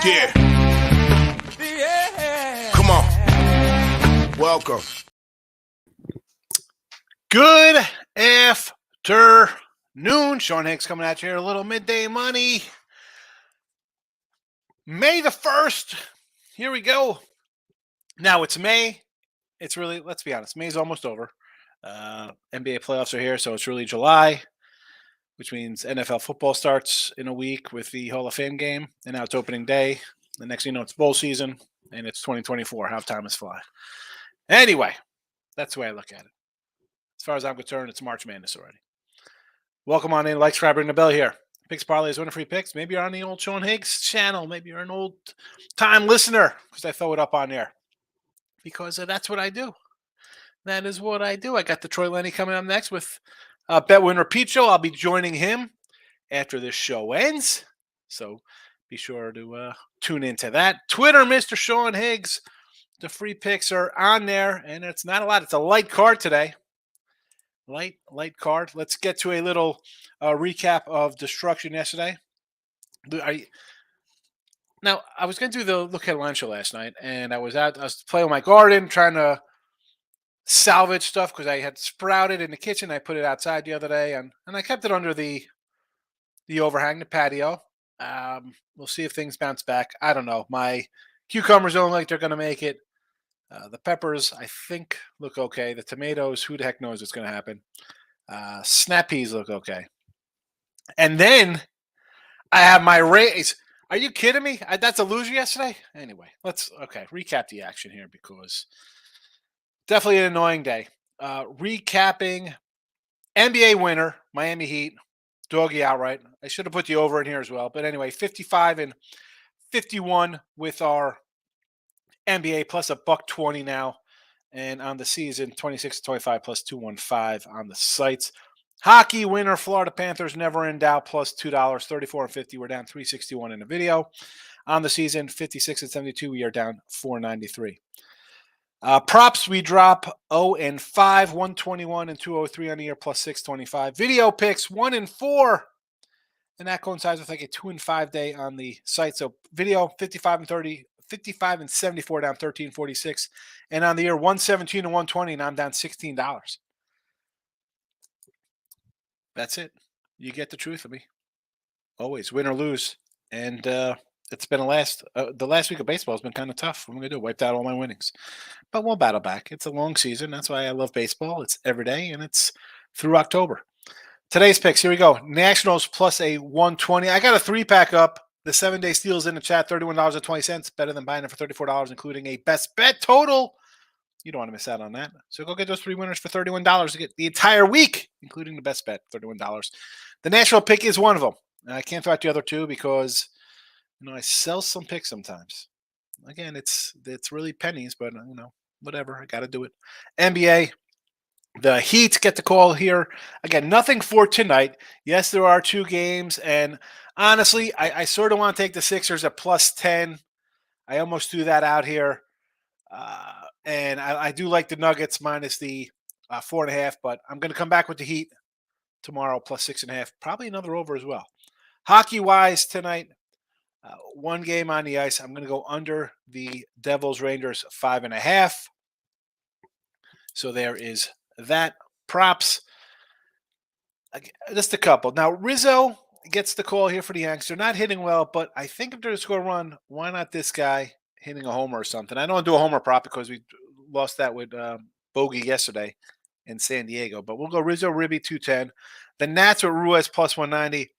Yeah. Come on. Welcome. Good afternoon. Sean Hicks coming at you here. A little midday money. May the 1st. Here we go. Now it's May. It's really, let's be honest, May's almost over. NBA playoffs are here, so it's really July, which means NFL football starts in a week with the Hall of Fame game, and now it's opening day. The next thing you know, it's bowl season, and it's 2024. How time is flying. Anyway, that's the way I look at it. As far as I'm concerned, it's March Madness already. Welcome on in. Like, subscribe, ring the bell here. Picks Parlays, winner free picks. Maybe you're on the old Sean Higgs channel. Maybe you're an old time listener because I throw it up on there. Because that's what I do. That is what I do. I got the Troy Lenny coming up next with Bet Win Repeat Show. I'll be joining him after this show ends. So be sure to tune into that. Twitter, Mr. Sean Higgs. The free picks are on there, and it's not a lot. It's a light card today. Light card. Let's get to a little recap of destruction yesterday. Now, I was going to do the Look at Line show last night, and I was playing with my garden, trying to salvage stuff because I had sprouted in the kitchen. I put it outside the other day, and I kept it under the overhang, the patio. We'll see if things bounce back. I don't know. My cucumbers don't look like they're going to make it. The peppers, I think, look okay. The tomatoes, who the heck knows what's going to happen. Snap peas look okay. And then I have my rays. Are you kidding me? That's a loser yesterday? Anyway, let's recap the action here because definitely an annoying day. Recapping NBA winner, Miami Heat, doggy outright. I should have put the over in here as well. But anyway, 55 and 51 with our NBA plus $120 now. And on the season, 26-25 plus 215 on the sites. Hockey winner, Florida Panthers, never in doubt, plus $2, 34 and 50. We're down 361 in the video. On the season, 56 and 72, we are down 493. Props, we drop 0 and 5, 121 and 203 on the year, plus 625. Video picks, 1 and 4. And that coincides with like a 2 and 5 day on the site. So video, 55 and 30. 55 and 74 down 13.46, and on the year 117 and 120, and I'm down $16. That's it. You get the truth of me. Always win or lose, and it's been the last week of baseball has been kind of tough. What am I gonna do? Wiped out all my winnings, but we'll battle back. It's a long season. That's why I love baseball. It's every day, and it's through October. Today's picks. Here we go. Nationals plus a 120. I got a 3-pack up. The 7-day steals in the chat, $31.20. Better than buying it for $34, including a best bet total. You don't want to miss out on that. So go get those 3 winners for $31 to get the entire week, including the best bet, $31. The national pick is one of them. I can't throw out the other two because I sell some picks sometimes. Again, it's really pennies, but whatever. I got to do it. NBA. The Heat get the call here. Again, nothing for tonight. Yes, there are 2 games, and honestly, I sort of want to take the Sixers at plus 10. I almost threw that out here. And I do like the Nuggets minus the 4.5, but I'm going to come back with the Heat tomorrow, plus 6.5. Probably another over as well. Hockey-wise tonight, 1 game on the ice. I'm going to go under the Devils-Rangers 5.5. So there is that. Props, just a couple. Now, Rizzo gets the call here for the Yanks. They're not hitting well, but I think if they're to score a run, why not this guy hitting a homer or something? I don't want to do a homer prop because we lost that with Bogey yesterday in San Diego, but we'll go Rizzo, Ribby, 210. The Nats with Ruiz plus 190.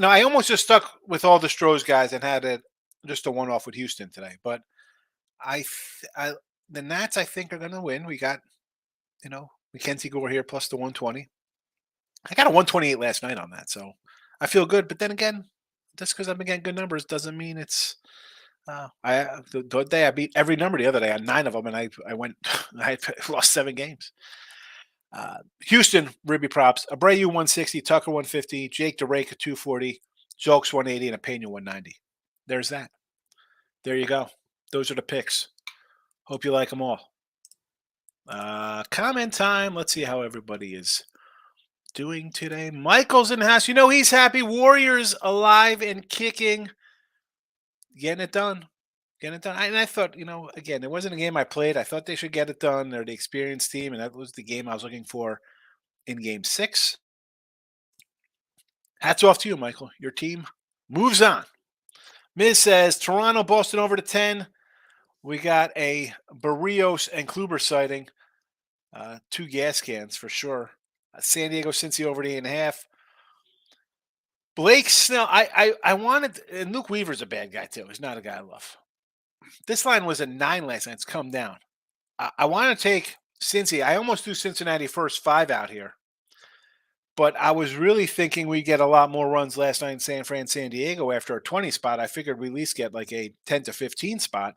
I almost just stuck with all the Strohs guys and had just a one-off with Houston today, but the Nats I think are going to win. We got Mackenzie Gore here plus the 120. I got a 128 last night on that, so I feel good. But then again, just because I've been getting good numbers doesn't mean it's. The day I beat every number the other day. I had 9 of them, and I lost 7 games. Houston Ribby props: Abreu 160, Tucker 150, Jake DeRake 240, Jokes 180, and a Pena 190. There's that. There you go. Those are the picks. Hope you like them all. Comment time. Let's see how everybody is doing today. Michael's in the house. He's happy. Warriors alive and kicking. getting it done. Getting it done. And I thought, again, it wasn't a game I played. I thought they should get it done. They're the experienced team, and that was the game I was looking for in game six. Hats off to you, Michael. Your team moves on. Miz says Toronto, Boston over to 10. We got a Barrios and Kluber sighting. Two gas cans for sure. San Diego, Cincy over to 8.5. Blake Snell, I wanted, and Luke Weaver's a bad guy too. He's not a guy I love. This line was a 9 last night. It's come down. I want to take Cincy. I almost threw Cincinnati first 5 out here. But I was really thinking we get a lot more runs last night in San Diego after a 20 spot. I figured we at least get like a 10 to 15 spot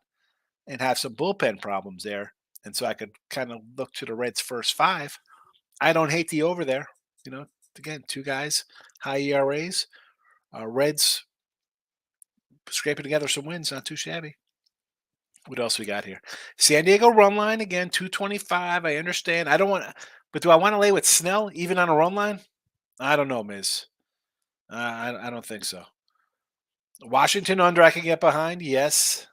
and have some bullpen problems there. And so I could kind of look to the Reds' first 5. I don't hate the over there. Again, 2 guys, high ERAs. Reds scraping together some wins, not too shabby. What else we got here? San Diego run line again, 225. I understand. I don't want, but do I want to lay with Snell even on a run line? I don't know, Miz. I don't think so. Washington under I can get behind. Yes.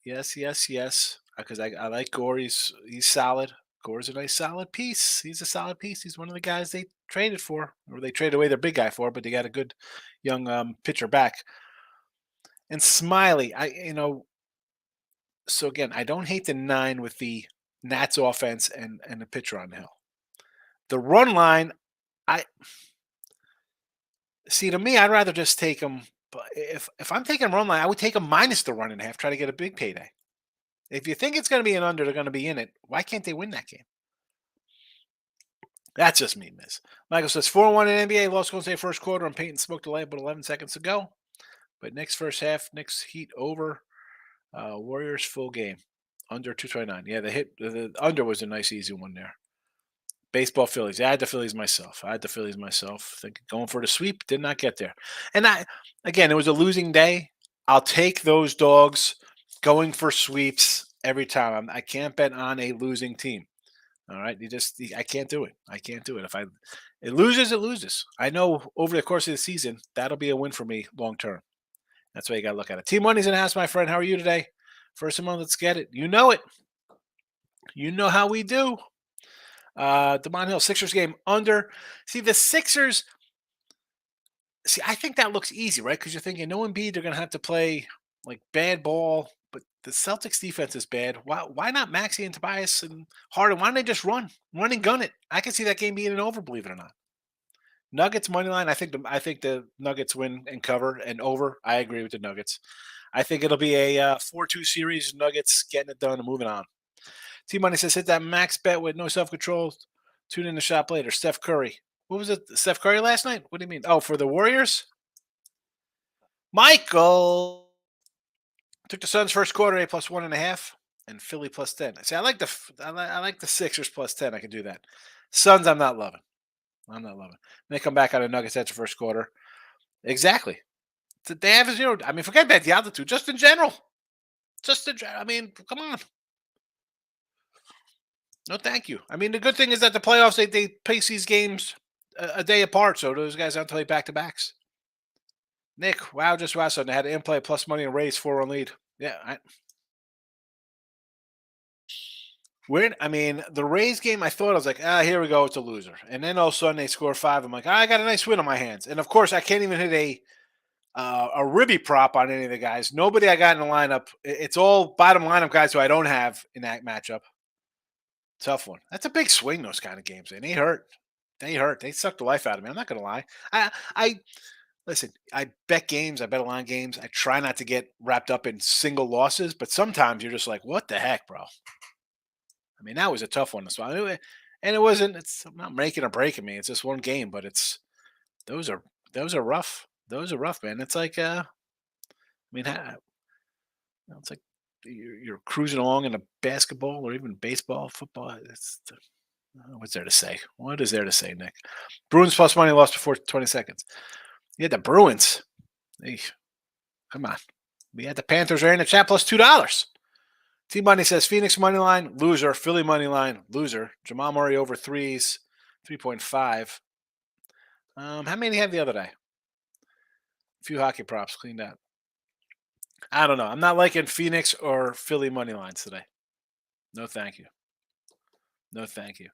Because I like Gore. He's solid. Gore's a nice solid piece. He's a solid piece. He's one of the guys they traded for, or they traded away their big guy for, but they got a good young pitcher back. And Smiley, so again, I don't hate the 9 with the Nats offense and the pitcher on the hill. The run line, to me, I'd rather just take them. But if I'm taking run line, I would take them minus the 1.5, try to get a big payday. If you think it's going to be an under, they're going to be in it. Why can't they win that game? That's just me, Miss. Michael says 4-1 in NBA. Lost Golden State first quarter. And Peyton smoked the light, but 11 seconds to go. But Knicks first half, Knicks Heat over. Warriors full game. Under 229. Yeah, the under was a nice easy one there. Baseball Phillies. I had the Phillies myself. Think going for the sweep. Did not get there. And it was a losing day. I'll take those dogs going for sweeps every time. I can't bet on a losing team. All right. I can't do it. If it loses, it loses. I know over the course of the season, that'll be a win for me long term. That's why you got to look at it. Team Money's in the house, my friend. How are you today? First of all, let's get it. You know it. You know how we do. DeMond Hill, Sixers game under. See, the Sixers, I think that looks easy, right? Because you're thinking, no Embiid, they're going to have to play like bad ball, but the Celtics defense is bad. Why not Maxey and Tobias and Harden? Why don't they just run and gun it? I can see that game being an over, believe it or not. Nuggets money line. I think the Nuggets win and cover and over. I agree with the Nuggets. I think it'll be a 4-2 series. Nuggets getting it done and moving on. T Money says hit that max bet with no self control. Tune in the shop later. Steph Curry. What was it? Steph Curry last night? What do you mean? Oh, for the Warriors? Michael took the Suns first quarter A plus 1.5 and Philly plus 10. See, I like the Sixers plus 10. I can do that. Suns, I'm not loving. They come back out of Nuggets after first quarter. Exactly. They have forget about the altitude. Just in general. Come on. No, thank you. The good thing is that the playoffs, they pace these games a day apart, so those guys don't play back-to-backs. Nick, wow, just wow, so they had to in-play plus money and raise 4-1 lead. Yeah, the Rays game, I thought, I was like, here we go, it's a loser. And then all of a sudden they score 5. I'm like, I got a nice win on my hands. And of course, I can't even hit a ribby prop on any of the guys. Nobody I got in the lineup. It's all bottom lineup guys who I don't have in that matchup. Tough one. That's a big swing, those kind of games. And they hurt. They suck the life out of me. I'm not going to lie. Listen, I bet games. I bet a lot of games. I try not to get wrapped up in single losses, but sometimes you're just like, what the heck, bro? That was a tough one. And it wasn't, it's not making or breaking me. It's just one game, but those are rough. Those are rough, man. It's like, it's like you're cruising along in a basketball or even baseball, football. What's there to say? What is there to say, Nick? Bruins plus money lost before 20 seconds. You had the Bruins. Hey, come on. We had the Panthers right in the chat plus $2. T Money says Phoenix money line, loser. Philly money line, loser. Jamal Murray over 3s, 3.5. How many did he have the other day? A few hockey props cleaned out. I don't know. I'm not liking Phoenix or Philly money lines today. No, thank you. No, thank you.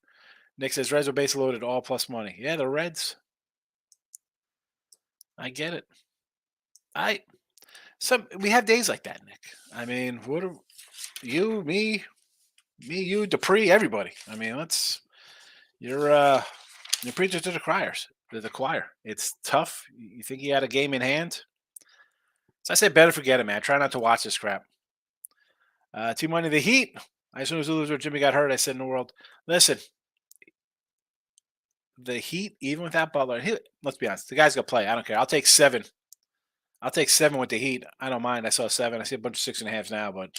Nick says Reds are base loaded, all plus money. Yeah, the Reds. I get it. I some we have days like that, Nick. I mean, what are you, me, you, Dupree, everybody. I mean, you're you're preaching to the criers, to the choir. It's tough. You think you had a game in hand? So I say better forget it, man. Try not to watch this crap. Team Money, the Heat. As soon as the loser Jimmy got hurt, I said in the world, listen, the Heat, even without Butler, let's be honest, the guy's gonna play. I don't care. I'll take 7. I'll take 7 with the Heat. I don't mind. I saw 7. I see a bunch of 6.5s now, but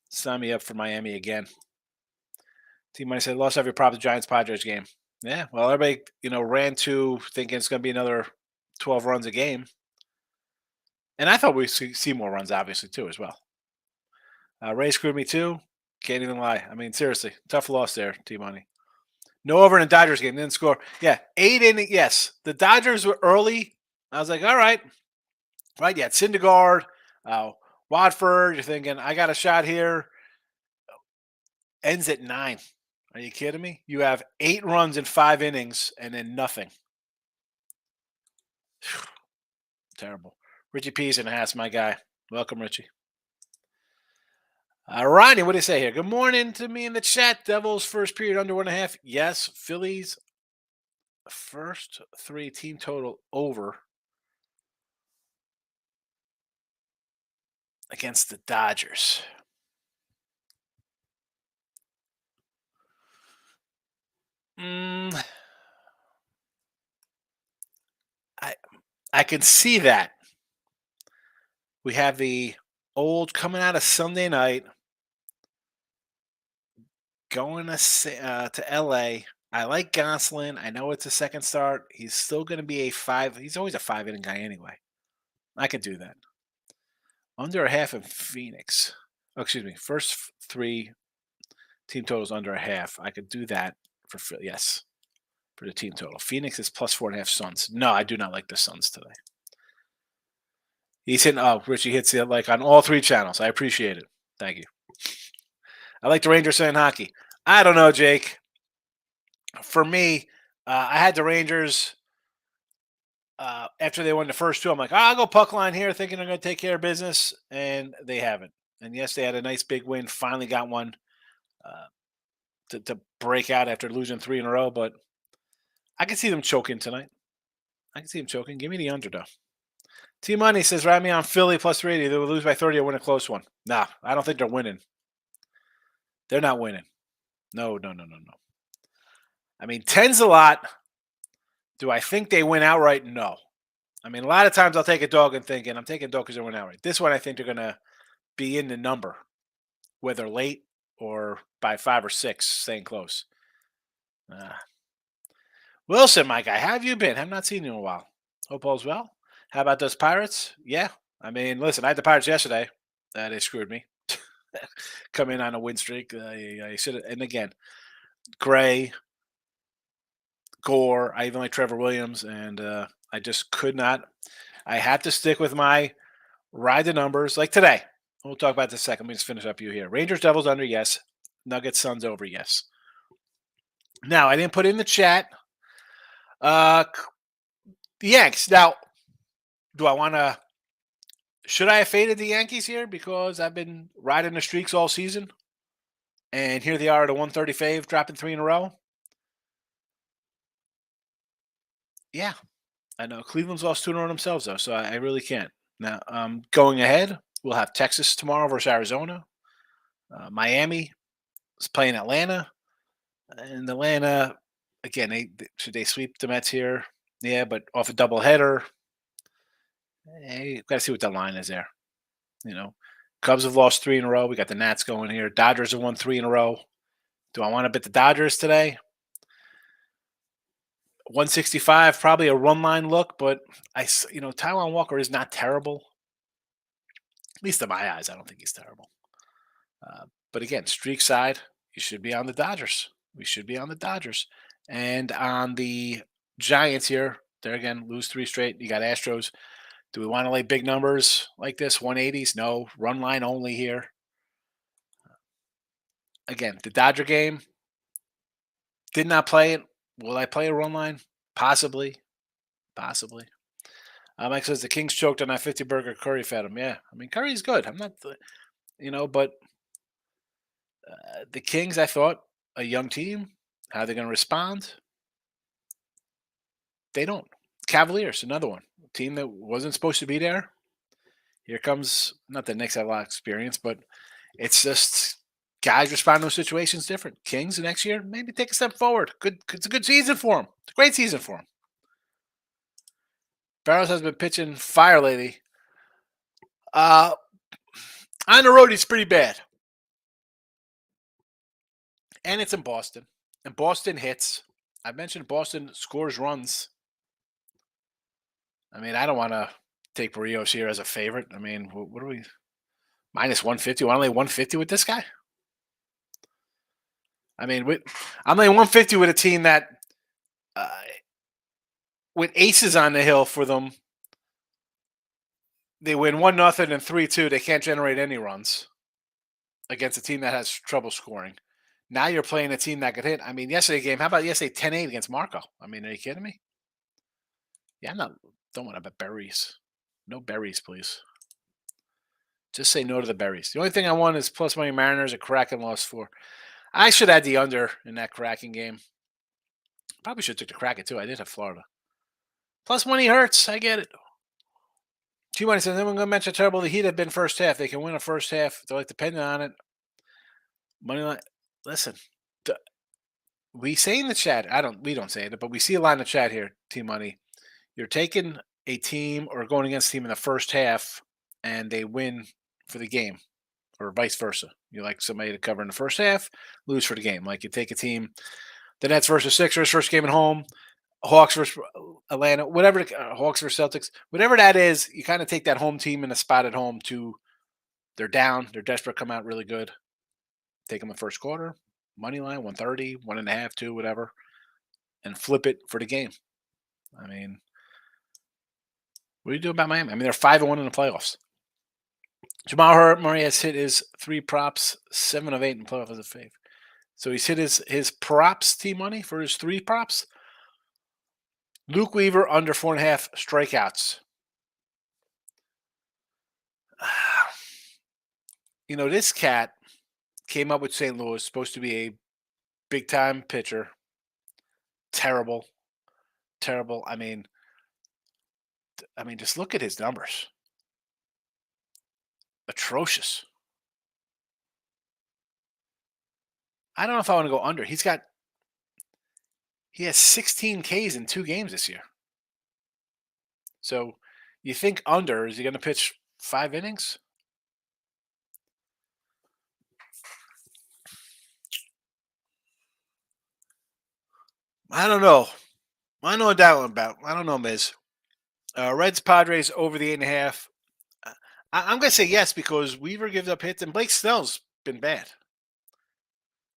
sign me up for Miami again. Team Money said, lost every prop the Giants Padres game. Yeah, well, everybody, ran to thinking it's going to be another 12 runs a game. And I thought we'd see more runs, obviously, too, as well. Ray screwed me, too. Can't even lie. I mean, seriously, tough loss there, Team Money. No over in the Dodgers game. Didn't score. Yeah, 8 innings. Yes, the Dodgers were early. I was like, all right. Right, yeah, Syndergaard, Watford. You're thinking, I got a shot here. Ends at 9. Are you kidding me? You have 8 runs in 5 innings and then nothing. Terrible. Richie P's in the house, my guy. Welcome, Richie. Ronnie, what do you say here? Good morning to me in the chat. Devils first period under 1.5. Yes. Phillies first 3 team total over against the Dodgers. I can see that. We have the old coming out of Sunday night, going to LA. I like Goslin. I know it's a second start. He's still going to be a 5. He's always a 5 inning guy anyway. I could do that. Under a half in Phoenix. Oh, excuse me. First 3 team totals under a half. I could do that for yes, for the team total. Phoenix is plus 4.5 Suns. No, I do not like the Suns today. He's hitting. Oh, Richie hits it like on all 3 channels. I appreciate it. Thank you. I like the Rangers saying hockey. I don't know, Jake. For me, I had the Rangers after they won the first 2. I'm like, I'll go puck line here, thinking they're going to take care of business, and they haven't. And yes, they had a nice big win. Finally got one to break out after losing 3 in a row. But I can see them choking tonight. I can see them choking. Give me the under, though. T Money says, ride me on Philly plus 380. They will lose by 30 or win a close one. Nah, I don't think they're winning. They're not winning. No. I mean, 10's a lot. Do I think they win outright? No. I mean, a lot of times I'll take a dog and thinking, I'm taking a dog because they win outright. This one, I think they're going to be in the number, whether late or by 5 or 6, staying close. Wilson, my guy, how have you been? Have not seen you in a while. Hope all's well. How about those Pirates? Yeah. I mean, listen, I had the Pirates yesterday. They screwed me. Come in on a win streak. I should, and again, Gray, Gore. I even like Trevor Williams, and I just could not. I had to stick with my ride the numbers like today. We'll talk about this second. Let me just finish up you here. Rangers, Devils under, yes. Nuggets, Suns over, yes. Now, I didn't put in the chat. The Yanks. Now, do I want to? Should I have faded the Yankees here because I've been riding the streaks all season? And here they are at a 130 fave, dropping 3 in a row. Yeah, I know. Cleveland's lost 2 in a row themselves, though, so I really can't. Now, going ahead, we'll have Texas tomorrow versus Arizona. Miami is playing Atlanta. And Atlanta, again, should they sweep the Mets here? Yeah, but off a doubleheader. Hey, got to see what the line is there. Cubs have lost 3 in a row. We got the Nats going here. Dodgers have won 3 in a row. Do I want to bet the Dodgers today? 165, probably a run line look, but Taijuan Walker is not terrible. At least in my eyes, I don't think he's terrible. But again, streak side, you should be on the Dodgers. We should be on the Dodgers. And on the Giants here, there again, lose 3 straight. You got Astros. Do we want to lay big numbers like this? 180s? No. Run line only here. Again, the Dodger game, did not play it. Will I play a run line? Possibly. Possibly. Mike says the Kings choked on that 50 burger Curry fed him. Yeah. I mean, Curry's good. I'm not, but the Kings, I thought, a young team, how they're going to respond. They don't. Cavaliers, another one. A team that wasn't supposed to be there. Here comes, not that Knicks have a lot of experience, but it's just guys respond to situations different. Kings next year, maybe take a step forward. Good, it's a good season for them. It's a great season for them. Barrows has been pitching fire lately. On the road, he's pretty bad. And it's in Boston. And Boston hits. I mentioned Boston scores runs. I mean, I don't want to take Barrios here as a favorite. I mean, what are we? Minus 150. Want to lay 150 with this guy? I mean, I'm laying 150 with a team that, with aces on the hill for them, they win 1-0 and 3-2. They can't generate any runs against a team that has trouble scoring. Now you're playing a team that could hit. I mean, yesterday's game, how about yesterday 10-8 against Marco? I mean, are you kidding me? Yeah, don't want to bet berries. No berries, please. Just say no to the berries. The only thing I want is plus money Mariners, a Kraken loss 4. I should add the under in that Kraken game. Probably should have took the Kraken too. I did have Florida. Plus money hurts. I get it. T-Money says, I'm going to mention how terrible the Heat have been first half. They can win a first half. They're like dependent on it. Money line. Listen, we say in the chat, we don't say it, but we see a line in the chat here, T-Money. You're taking a team or going against a team in the first half and they win for the game, or vice versa. You like somebody to cover in the first half, lose for the game. Like you take a team, the Nets versus Sixers, first game at home, Hawks versus Atlanta, whatever, Hawks versus Celtics, whatever that is, you kind of take that home team in a spot at home to, they're down, they're desperate, come out really good. Take them in the first quarter, money line, 130, 1.5, 2, whatever, and flip it for the game. I mean, what do you do about Miami? I mean, they're 5-1 in the playoffs. Jamal Murray has hit his 3 props, 7 of 8 in playoff as a fave. So he's hit his props, T-Money, for his 3 props. Luke Weaver under 4.5 strikeouts. This cat came up with St. Louis, supposed to be a big-time pitcher. Terrible. I mean, just look at his numbers. Atrocious. I don't know if I want to go under. He has 16 Ks in 2 games this year. So you think under, is he going to pitch 5 innings? I don't know. I know what that one about. I don't know, Miz. Reds Padres over the 8.5. I'm going to say yes because Weaver gives up hits and Blake Snell's been bad.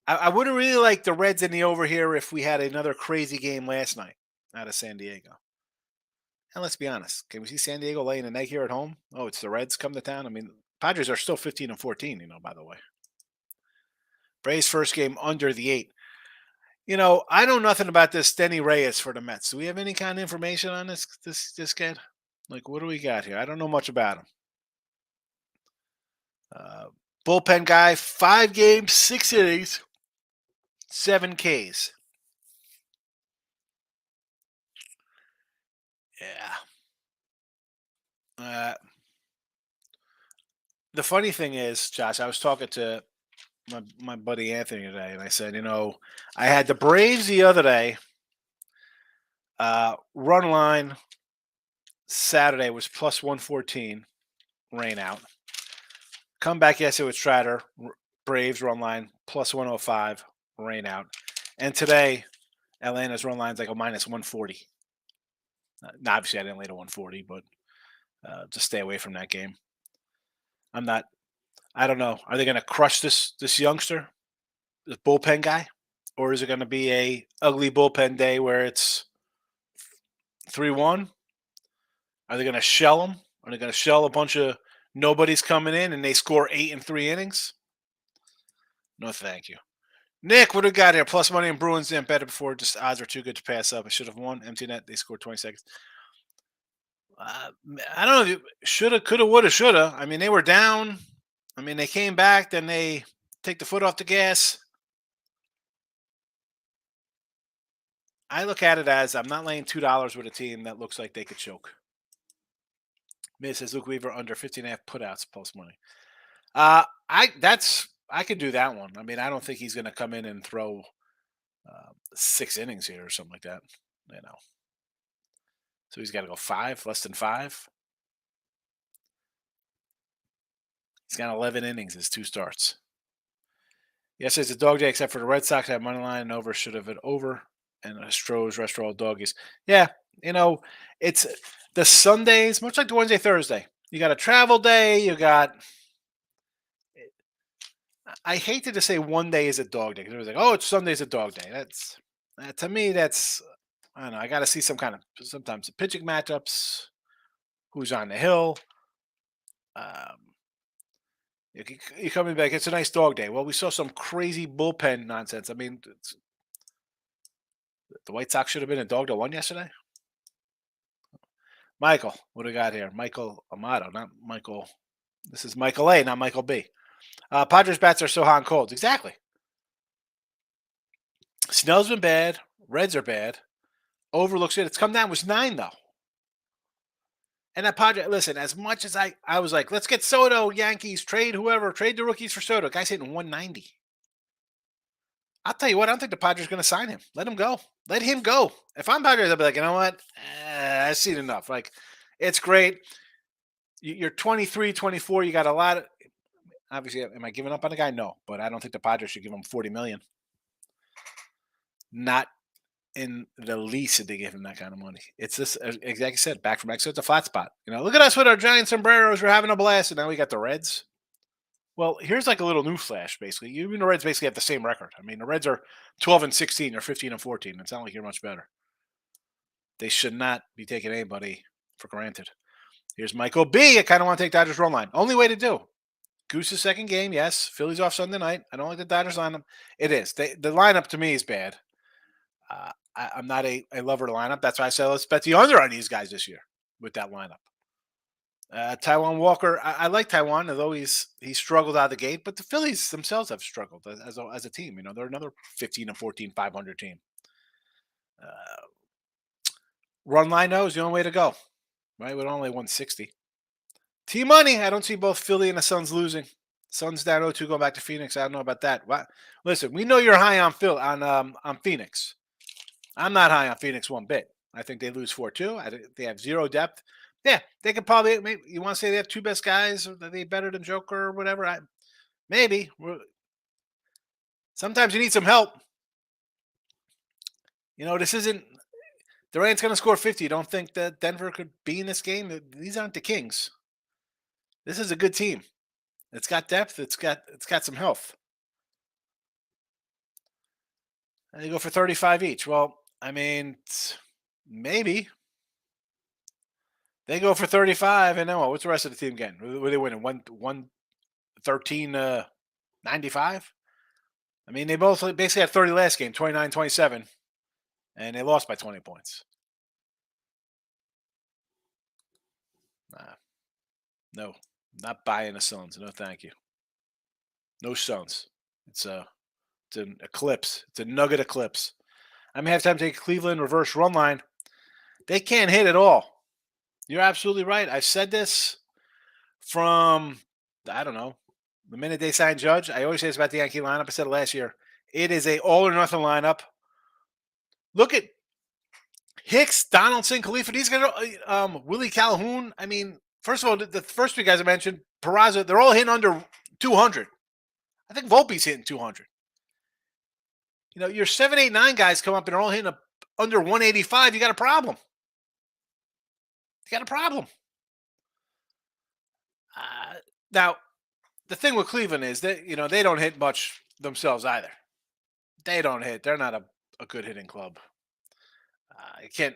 I wouldn't really like the Reds in the over here if we had another crazy game last night out of San Diego. And let's be honest, can we see San Diego laying an egg here at home? Oh, it's the Reds come to town. I mean, Padres are still 15-14, by the way. Braves first game under the 8. I know nothing about this Denny Reyes for the Mets. Do we have any kind of information on this kid? Like, what do we got here? I don't know much about him. Bullpen guy, 5 games, 6 innings, 7 Ks. Yeah. The funny thing is, Josh, I was talking to my buddy Anthony today, and I said, I had the Braves the other day. Run line Saturday was plus 114, rain out. Come back yesterday with Strider, Braves run line plus 105, rain out. And today, Atlanta's run line's like a minus 140. Now, obviously, I didn't lay to 140, but just stay away from that game. I don't know. Are they going to crush this youngster, this bullpen guy? Or is it going to be a ugly bullpen day where it's 3-1? Are they going to shell him Are they going to shell a bunch of nobody's coming in and they score 8 in 3 innings? No, thank you. Nick, what do we got here? Plus money and Bruins didn't bet it before. Just odds are too good to pass up. I should have won. Empty net. They scored 20 seconds. Uh, I don't know. Shoulda, coulda, woulda, shoulda. I mean, they were down. I mean, they came back. Then they take the foot off the gas. I look at it as I'm not laying $2 with a team that looks like they could choke. Miz says Luke Weaver under 15.5 putouts plus money. I could do that one. I mean, I don't think he's going to come in and throw 6 innings here or something like that. You know, so he's got to go 5, less than 5. He's got 11 innings. His 2 starts. Yes, it's a dog day except for the Red Sox. Have money line and over. Should have it over. And Stroh's restaurant doggies. Yeah, it's the Sundays, much like the Wednesday, Thursday. You got a travel day. You got. I hated to say one day is a dog day because it was like, oh, it's Sunday's a dog day. That's to me. That's I don't know. I got to see sometimes the pitching matchups. Who's on the hill? You coming back? It's a nice dog day. Well, we saw some crazy bullpen nonsense. I mean, the White Sox should have been a dog to 1 yesterday. Michael, what do we got here? Michael Amato, not Michael. This is Michael A, not Michael B. Padres bats are so hot and cold. Exactly. Snell's been bad. Reds are bad. Overlooks it. It's come down. It was 9 though. And that Padre, listen, as much as I was like, let's get Soto, Yankees, trade whoever, trade the rookies for Soto. Guy's hitting 190. I'll tell you what, I don't think the Padres are going to sign him. Let him go. Let him go. If I'm Padres, I'll be like, you know what? I've seen enough. Like, it's great. You're 23, 24. You got a lot of. Obviously, am I giving up on the guy? No, but I don't think the Padres should give him $40 million. Not in the least did they give him that kind of money. It's this, exactly said, back from Mexico. It's a flat spot. Look at us with our giant sombreros. We're having a blast, and now we got the Reds. Well, here's like a little new flash, basically. You and the Reds basically have the same record. I mean, the Reds are 12-16 or 15-14. It's not like you're much better. They should not be taking anybody for granted. Here's Michael B. I kind of want to take Dodgers run line. Only way to do. Goose's second game, yes. Phillies off Sunday night. I don't like the Dodgers lineup. It is. The lineup to me is bad. I'm not a lover of the lineup. That's why I said let's bet the under on these guys this year with that lineup. Taiwan Walker, I like Taiwan, although he's struggled out of the gate. But the Phillies themselves have struggled as a team. They're another 15-14, 500 team. Run line though is the only way to go, right? With only 160. Team money. I don't see both Philly and the Suns losing. Suns down 0-2 going back to Phoenix. I don't know about that. What? Listen, we know you're high on on Phoenix. I'm not high on Phoenix one bit. I think they lose 4-2. They have zero depth. Yeah, they could probably. Maybe you want to say they have 2 best guys? Are they better than Joker or whatever? Maybe. Sometimes you need some help. This isn't. Durant's going to score 50. You don't think that Denver could be in this game? These aren't the Kings. This is a good team. It's got depth. It's got some health. And they go for 35 each. Well, I mean, maybe. They go for 35, and then what's the rest of the team getting? Were they winning 113-95? I mean, they both basically had 30 last game, 29-27, and they lost by 20 points. No, not buying the Suns. No, thank you. No Suns. It's an eclipse. It's a nugget eclipse. I may have time to take Cleveland reverse run line. They can't hit at all. You're absolutely right. I've said this from, I don't know, the minute they signed Judge. I always say this about the Yankee lineup. I said it last year. It is a all or nothing lineup. Look at Hicks, Donaldson, Khalifa. These guys are, Willie Calhoun. I mean, first of all, the first 3 guys I mentioned, Peraza, they're all hitting under 200. I think Volpe's hitting 200. Your 7, 8, 9 guys come up and they're all hitting under 185. You got a problem. You got a problem. Now, the thing with Cleveland is that, they don't hit much themselves either. They don't hit. They're not a good hitting club. You can't.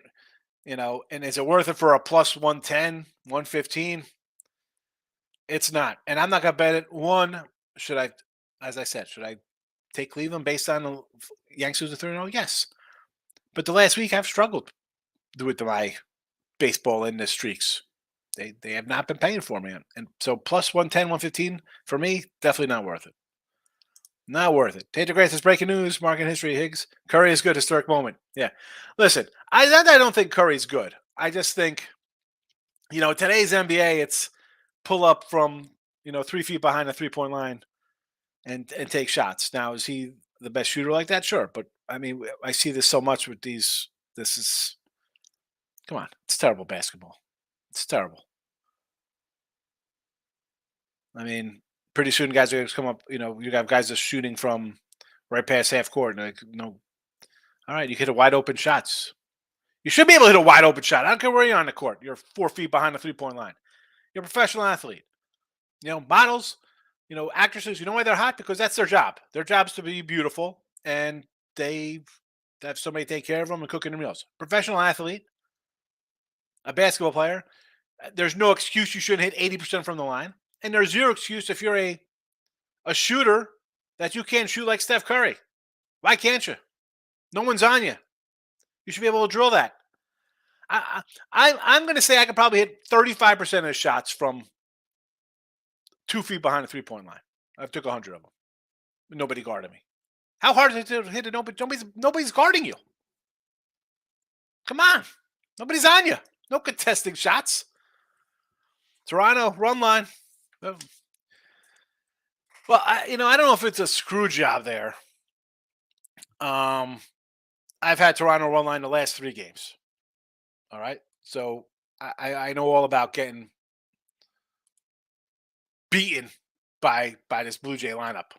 And is it worth it for a plus 110, 115? It's not. And I'm not going to bet it. Should I, as I said, should I take Cleveland based on the Yanks losing 3-0? Yes. But the last week I've struggled with my baseball in the streaks. They have not been paying for me. And so plus 110, 115 for me, definitely not worth it. Not worth it. Tater Grace is breaking news. Market history, Higgs. Curry is good. Historic moment. Yeah. Listen, I don't think Curry's good. I just think, today's NBA, it's pull up from, 3 feet behind the 3-point line and take shots. Now, is he the best shooter like that? Sure. But, I mean, I see this so much with these. Come on. It's terrible basketball. It's terrible. I mean, pretty soon guys are going to come up. You have guys just shooting from right past half court. And all right, you hit a wide open shots. You should be able to hit a wide open shot. I don't care where you're on the court. You're 4 feet behind the 3-point line. You're a professional athlete. Models, actresses, you know why they're hot? Because that's their job. Their job's to be beautiful, and they have somebody take care of them and cooking their meals. Professional athlete, a basketball player, there's no excuse you shouldn't hit 80% from the line. And there's zero excuse if you're a shooter that you can't shoot like Steph Curry. Why can't you? No one's on you. You should be able to drill that. I'm going to say I could probably hit 35% of the shots from 2 feet behind the 3-point line. I've took 100 of them. Nobody guarded me. How hard is it to hit it? Nobody's guarding you. Come on. Nobody's on you. No contesting shots. Toronto, run line. Well, I don't know if it's a screw job there. I've had Toronto run line the last 3 games. All right. So I know all about getting beaten by this Blue Jay lineup.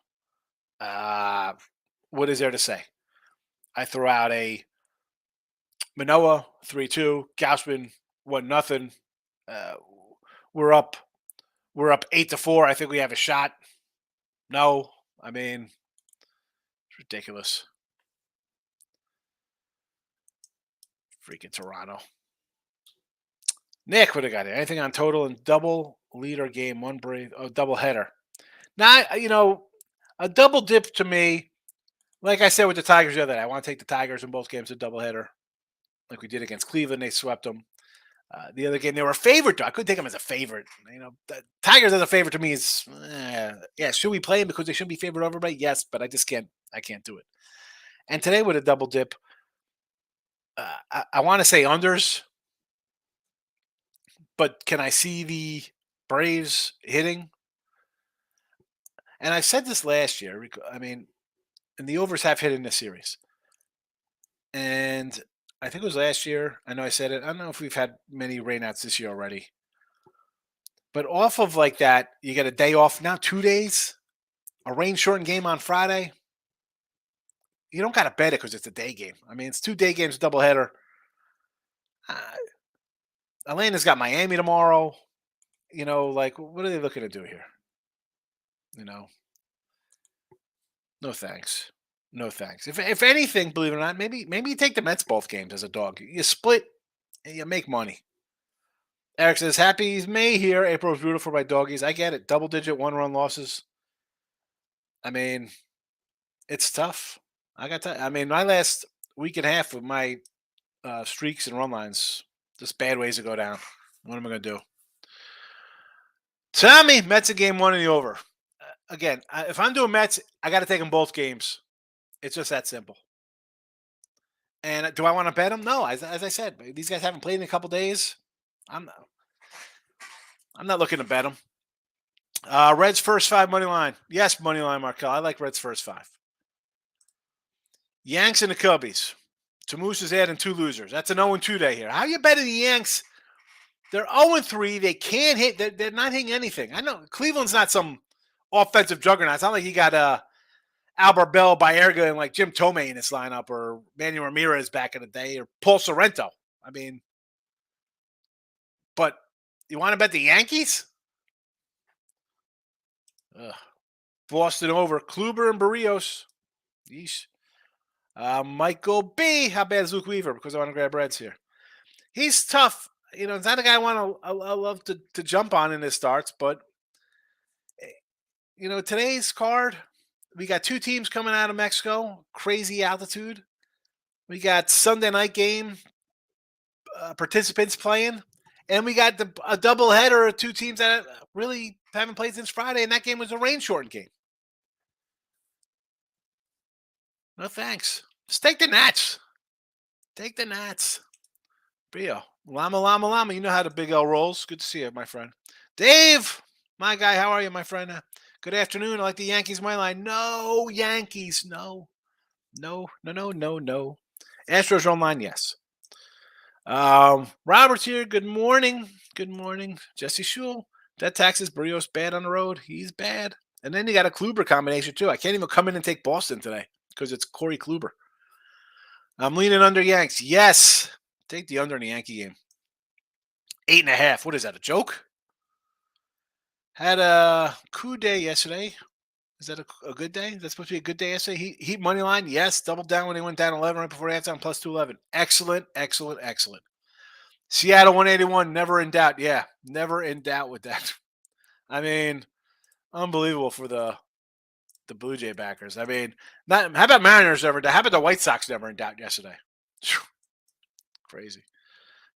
What is there to say? I throw out a Manoa 3-2, Gausman 1-0. We're up 8-4. I think we have a shot. No, I mean, it's ridiculous. Freaking Toronto. Nick, what do I got here? Anything on total and double leader game, one break, double header? Now, a double dip to me, like I said with the Tigers the other day, I want to take the Tigers in both games a double header, like we did against Cleveland. They swept them. The other game, they were a favorite. I couldn't take them as a favorite. The Tigers as a favorite to me is, yeah. Should we play them because they should be favored over everybody? Yes, but I just can't. I can't do it. And today with a double dip, I want to say unders, but can I see the Braves hitting? And I said this last year. I mean, and the overs have hit in this series. And I think it was last year. I know I said it. I don't know if we've had many rainouts this year already. But off of like that, you get a day off now, 2 days, a rain shortened game on Friday. You don't got to bet it because it's a day game. I mean, it's 2 day games, doubleheader. Atlanta's got Miami tomorrow. What are they looking to do here? No thanks. No thanks. If anything, believe it or not, maybe you take the Mets both games as a dog. You split, and you make money. Eric says, happy May here. April's beautiful by doggies. I get it. Double-digit 1-run losses. I mean, it's tough. I mean, my last week and a half with my streaks and run lines, just bad ways to go down. What am I going to do? Tommy, Mets in game 1 in the over. Again, if I'm doing Mets, I got to take them both games. It's just that simple. And do I want to bet them? No. As I said, these guys haven't played in a couple days. I'm not looking to bet them. Reds first 5 money line. Yes, money line, Markel. I like Reds first 5. Yanks and the Cubbies. Tamoose is adding 2 losers. That's an 0-2 day here. How you betting the Yanks? They're 0-3. They can't hit. They're not hitting anything. I know Cleveland's not some offensive juggernaut. It's not like you got Albert Bell, Baerga, and like Jim Tomei in this lineup, or Manny Ramirez back in the day, or Paul Sorrento. I mean, but you want to bet the Yankees? Ugh. Boston over. Kluber and Barrios. Yeesh. Michael B. How bad is Luke Weaver? Because I want to grab Reds here. He's tough. It's not a guy I love to jump on in his starts, but today's card, we got two teams coming out of Mexico, crazy altitude. We got Sunday night game participants playing, and we got a double header of two teams that really haven't played since Friday, and that game was a rain shortened game. No thanks. Just take the Nats. Take the Nats. Brio. Llama, llama, llama. You know how the Big L rolls. Good to see you, my friend. Dave, my guy, how are you, my friend? Good afternoon. I like the Yankees money line. No, Yankees. No. No, no, no, no, no. Astros online, yes. Robert's here. Good morning. Good morning. Jesse Shule. That Texas Barrios bad on the road. He's bad. And then you got a Kluber combination, too. I can't even come in and take Boston today because it's Corey Kluber. I'm leaning under Yanks. Yes. Take the under in the Yankee game. 8.5. What is that, a joke? Had a coup day yesterday. Is that a good day? That's supposed to be a good day yesterday. Heat money line, yes. Doubled down when they went down 11 right before halftime, plus 211. Excellent, excellent, excellent. Seattle 181, never in doubt. Yeah, never in doubt with that. I mean, unbelievable for the Blue Jay backers. I mean, how about Mariners never in doubt? How about the White Sox never in doubt yesterday? Crazy.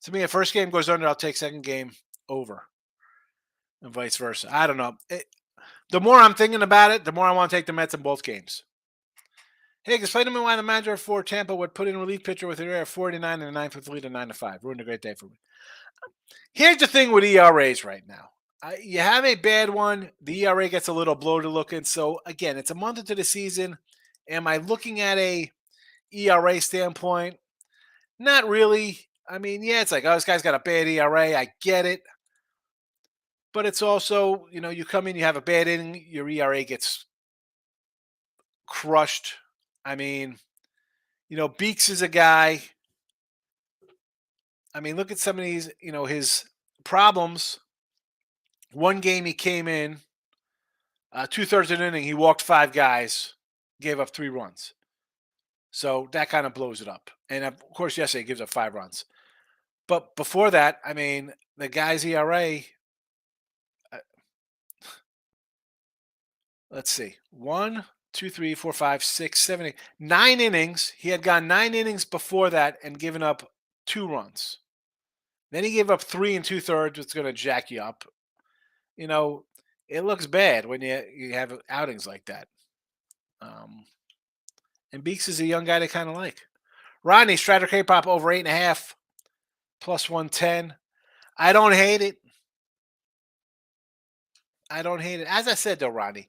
To me, if first game goes under, I'll take second game over, and vice versa. I don't know. The more I'm thinking about it, the more I want to take the Mets in both games. Hey, explain to me why the manager for Tampa would put in a relief pitcher with an ERA of 49 and a 9th with lead of 9-5. Ruined a great day for me. Here's the thing with ERAs right now. You have a bad one, the ERA gets a little bloated looking. So, again, it's a month into the season. Am I looking at a ERA standpoint? Not really. I mean, yeah, it's like, oh, this guy's got a bad ERA. I get it. But it's also, you come in, you have a bad inning, your ERA gets crushed. I mean, Beeks is a guy. I mean, look at some of these, his problems. One game he came in, 2/3 of an inning, he walked 5 guys, gave up 3 runs. So that kind of blows it up. And of course, yesterday he gives up 5 runs. But before that, I mean, the guy's ERA, let's see, 1, 2, 3, 4, 5, 6, 7, 8, 9 innings. He had gone 9 innings before that and given up 2 runs. Then he gave up 3 and 2/3, which is going to jack you up. It looks bad when you have outings like that. And Beeks is a young guy they kind of like. Rodney, Strider K-pop over 8.5, plus 110. I don't hate it. I don't hate it. As I said, though, Rodney,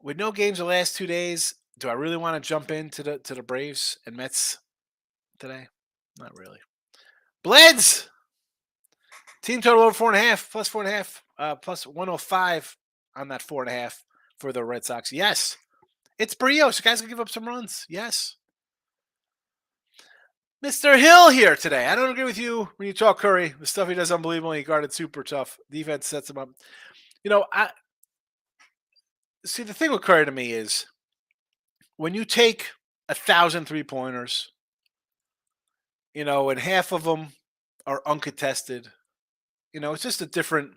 with no games the last 2 days, do I really want to jump into the Braves and Mets today? Not really. Bleds! Team total over 4.5, plus 4.5, plus 105 on that 4.5 for the Red Sox. Yes. It's Barrios. You guys can give up some runs. Yes. Mr. Hill here today. I don't agree with you when you talk Curry. The stuff he does unbelievable. He guarded super tough. Defense sets him up. I see the thing with Curry to me is when you take 1,000 3-pointers, and half of them are uncontested. It's just a different.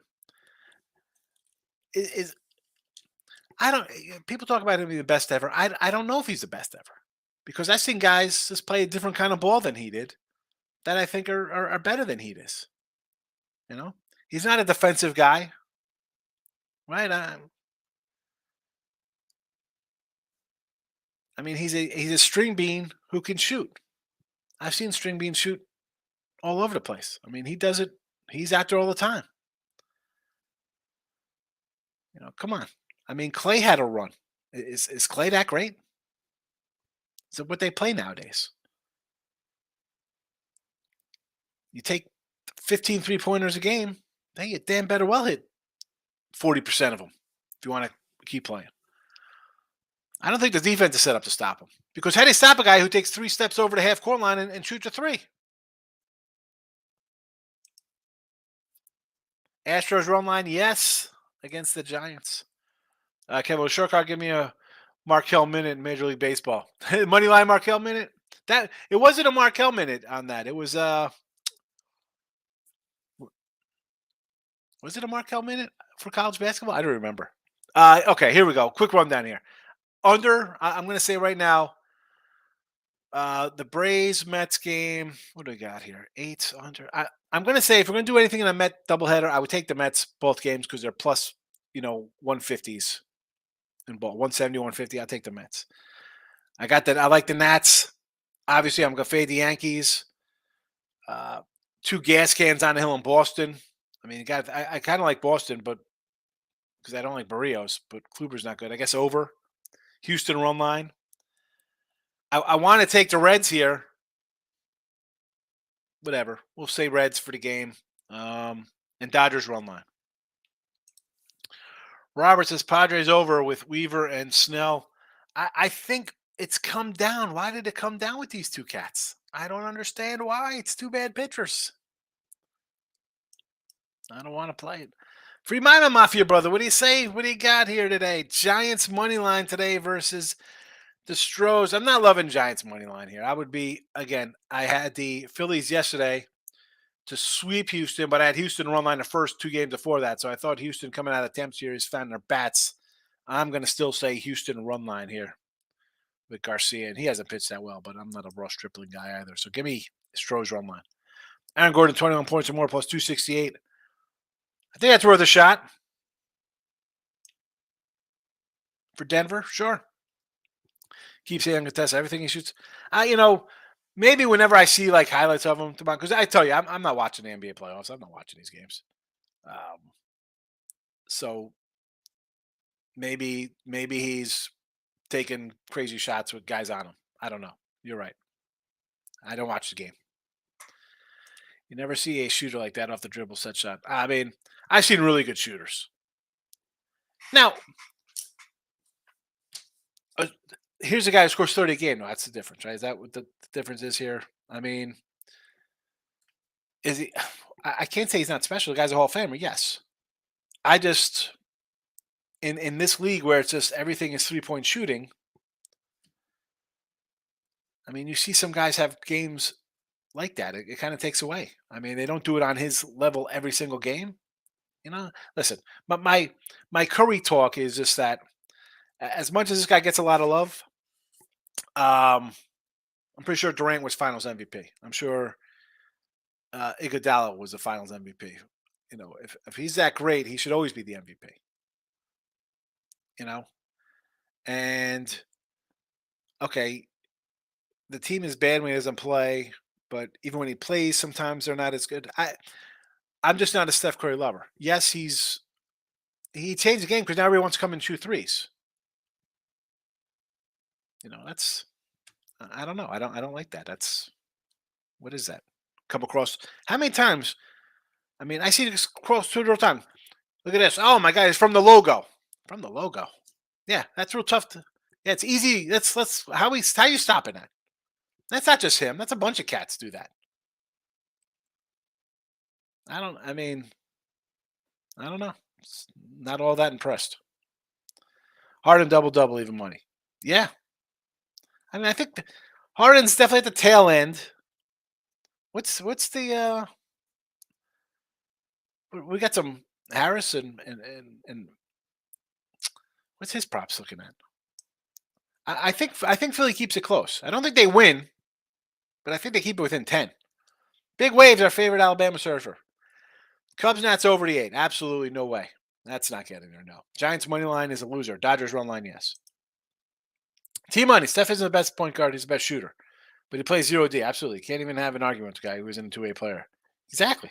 I don't. People talk about him being the best ever. I don't know if he's the best ever because I've seen guys just play a different kind of ball than he did that I think are better than he is. He's not a defensive guy, right? I mean, he's a string bean who can shoot. I've seen string beans shoot all over the place. I mean, he does it. He's out there all the time. Come on. I mean, Clay had a run. Is Clay that great? Is it what they play nowadays? You take 15 3-pointers a game, then you damn better well hit 40% of them if you want to keep playing. I don't think the defense is set up to stop him. Because how do you stop a guy who takes 3 steps over the half-court line and shoots a 3? Astros run line, yes, against the Giants. Kevin Shurkar, give me a Markel minute in Major League Baseball. Money line Markel minute? It wasn't a Markel minute on that. It was Was it a Markel minute for college basketball? I don't remember. Okay, here we go. Quick rundown here. Under, I'm going to say right now, the Braves Mets game. What do we got here? 8 under. I'm going to say if we're going to do anything in a Met doubleheader, I would take the Mets both games because they're plus, 150s in ball, 170, 150. I'll take the Mets. I got that. I like the Nats. Obviously, I'm going to fade the Yankees. Uh, 2 gas cans on the hill in Boston. I mean, I kind of like Boston, but because I don't like Barrios, but Kluber's not good. I guess over. Houston run line. I want to take the Reds here. Whatever. We'll say Reds for the game. And Dodgers run line. Robert says Padres over with Weaver and Snell. I think it's come down. Why did it come down with these 2 cats? I don't understand why. It's 2 bad pitchers. I don't want to play it. Free Minor Mafia, brother. What do you say? What do you got here today? Giants money line today versus the Stros. I'm not loving Giants money line here. I would be, again, I had the Phillies yesterday to sweep Houston, but I had Houston run line the first 2 games before that. So I thought Houston coming out of the temp series found their bats. I'm going to still say Houston run line here with Garcia. And he hasn't pitched that well, but I'm not a Ross Stripling guy either. So give me Stros run line. Aaron Gordon, 21 points or more, plus 268. I think that's worth a shot. For Denver, sure. Keeps hitting contest everything he shoots. Maybe whenever I see like highlights of him, because I tell you, I'm not watching the NBA playoffs. I'm not watching these games. So maybe he's taking crazy shots with guys on him. I don't know. You're right. I don't watch the game. You never see a shooter like that off the dribble set shot. I mean, I've seen really good shooters. Now, here's a guy who scores 30 a game. No, that's the difference, right? Is that what the difference is here? I mean, is he? I can't say he's not special. The guy's a Hall of Famer, yes. I just in this league where it's just everything is 3-point shooting. I mean, you see some guys have games like that. It kind of takes away. I mean, they don't do it on his level every single game. Listen, but my Curry talk is just that as much as this guy gets a lot of love, I'm pretty sure Durant was Finals MVP. I'm sure Iguodala was the Finals MVP. If he's that great, he should always be the MVP. And okay, the team is bad when he doesn't play, but even when he plays, sometimes they're not as good. I'm just not a Steph Curry lover. Yes, he changed the game because now everyone wants to come and shoot threes. That's I don't know. I don't like that. What is that? Come across how many times? I mean, I see this cross Twitter all the time. Look at this. Oh my God, it's from the logo. From the logo. Yeah, that's real tough yeah, it's easy. Let's how you stopping that? That's not just him. That's a bunch of cats do that. I don't know. Not all that impressed. Harden double even money. Yeah. I mean, I think Harden's definitely at the tail end. What's the we got some Harris and what's his props looking at? I think Philly keeps it close. I don't think they win, but I think they keep it within 10. Big Waves, our favorite Alabama surfer. Cubs Nats over the 8. Absolutely no way. That's not getting there, no. Giants money line is a loser. Dodgers run line, yes. T-Money, Steph isn't the best point guard. He's the best shooter. But he plays 0D. Absolutely. Can't even have an argument with a guy who isn't a 2-way player. Exactly.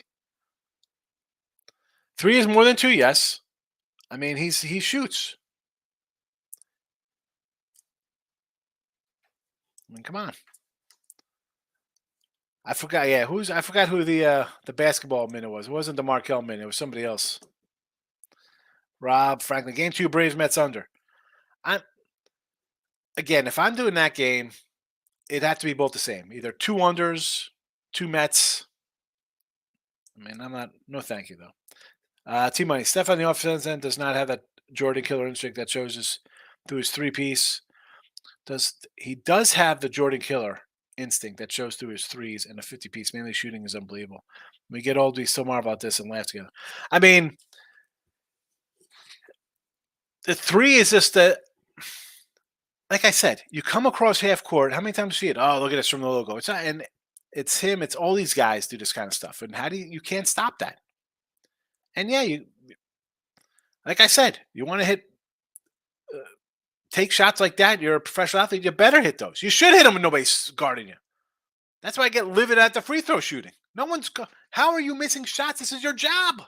3 is more than 2, yes. I mean, he shoots. I mean, come on. I forgot. Yeah, I forgot who the basketball minute was. It wasn't the Markel minute. It was somebody else. Rob Franklin. Game 2, Braves Mets under. Again, if I'm doing that game, it'd have to be both the same. Either 2 unders, 2 Mets. I mean, I'm not. No, thank you though. T-Money. Steph on the offense end does not have that Jordan killer instinct that shows us through his 3-piece. He does have the Jordan killer instinct that shows through his threes and a 50-piece. Mainly shooting is unbelievable. We get old, we still marvel about this and laugh together. I mean, the three is just that, like I said, you come across half court. How many times do you see it? Oh, look at this from the logo. It's not, and it's him. It's all these guys do this kind of stuff. And how do you can't stop that? And yeah, you like I said, you want to uh, take shots like that. You're a professional athlete. You better hit those. You should hit them when nobody's guarding you. That's why I get livid at the free throw shooting. No one's. How are you missing shots? This is your job.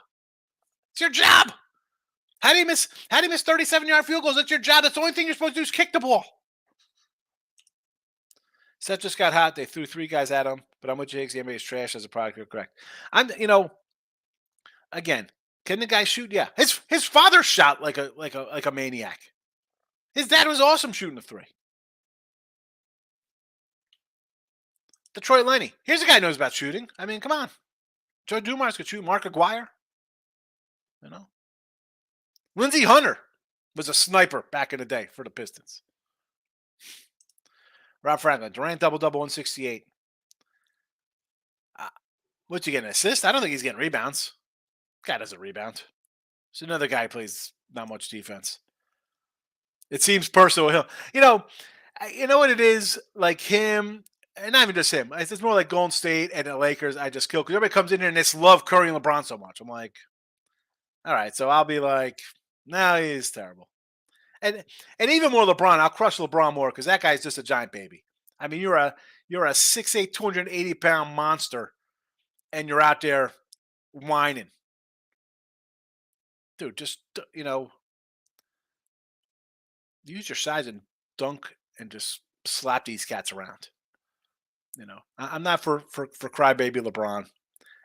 It's your job. How do you miss? How do you miss 37-yard field goals? That's your job. That's the only thing you're supposed to do is kick the ball. Seth just got hot. They threw three guys at him, but I'm with Jakes. The NBA is trash as a product. You're correct. Again, can the guy shoot? Yeah. His father shot like a maniac. His dad was awesome shooting the three. Detroit Lenny. Here's a guy who knows about shooting. I mean, come on. Joe Dumars could shoot. Mark Aguirre. You know. Lindsey Hunter was a sniper back in the day for the Pistons. Rob Franklin. Durant double-double 168. What's he getting? An assist? I don't think he's getting rebounds. Guy doesn't rebound. It's another guy who plays not much defense. It seems personal. You know what it is? Like him, and not even just him. It's more like Golden State and the Lakers. I just kill because everybody comes in here and they just love Curry and LeBron so much. I'm like, all right, so I'll be like, no, he's terrible. And even more LeBron, I'll crush LeBron more because that guy's just a giant baby. I mean, you're a 6'8", 280-pound monster, and you're out there whining. Dude, just use your size and dunk and just slap these cats around. I'm not for crybaby LeBron,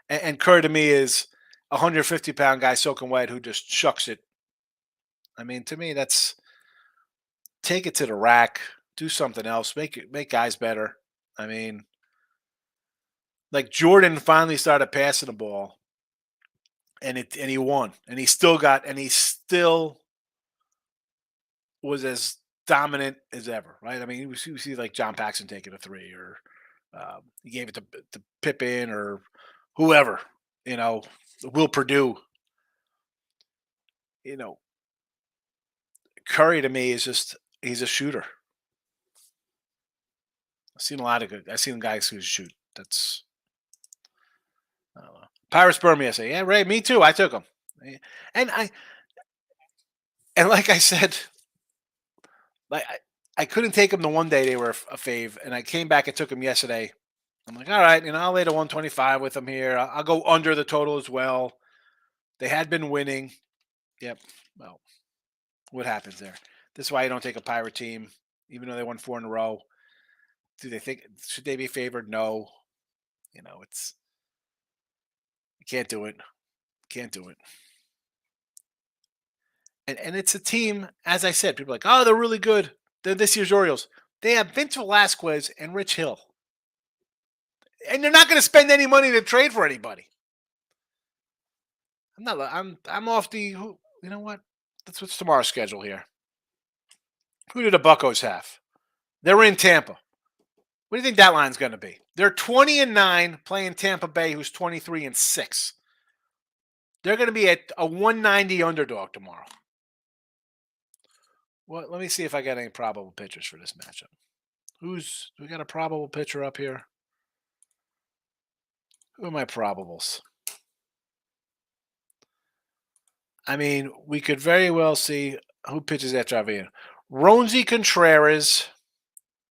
and Curry to me is a 150-pound guy soaking wet who just chucks it. I mean, to me, that's take it to the rack, do something else, make guys better. I mean, like Jordan finally started passing the ball, and he won, and he still was as dominant as ever, right? I mean, we see like John Paxson taking a three, or he gave it to Pippen or whoever, Will Purdue. Curry to me is just he's a shooter. I've seen guys who shoot. That's I don't know. Pirates Burmy, I say, yeah, Ray, me too. I took him, and like I said, like I couldn't take them the one day they were a fave, and I came back and took them yesterday. I'm like, all right, I'll lay the 125 with them here. I'll go under the total as well. They had been winning. Yep. Well, what happens there? This is why you don't take a Pirate team, even though they won 4 in a row. Do they think should they be favored? No. It's you can't do it. Can't do it. And it's a team, as I said, people are like, oh, they're really good. They're this year's Orioles. They have Vince Velasquez and Rich Hill. And they're not going to spend any money to trade for anybody. I'm off the you know what? That's what's tomorrow's schedule here. Who do the Buccos have? They're in Tampa. What do you think that line's going to be? They're 20-9 playing Tampa Bay, who's 23-6. They're going to be a 190 underdog tomorrow. Well, let me see if I got any probable pitchers for this matchup. We got a probable pitcher up here? Who are my probables? I mean, we could very well see who pitches after Avila. Roansy Contreras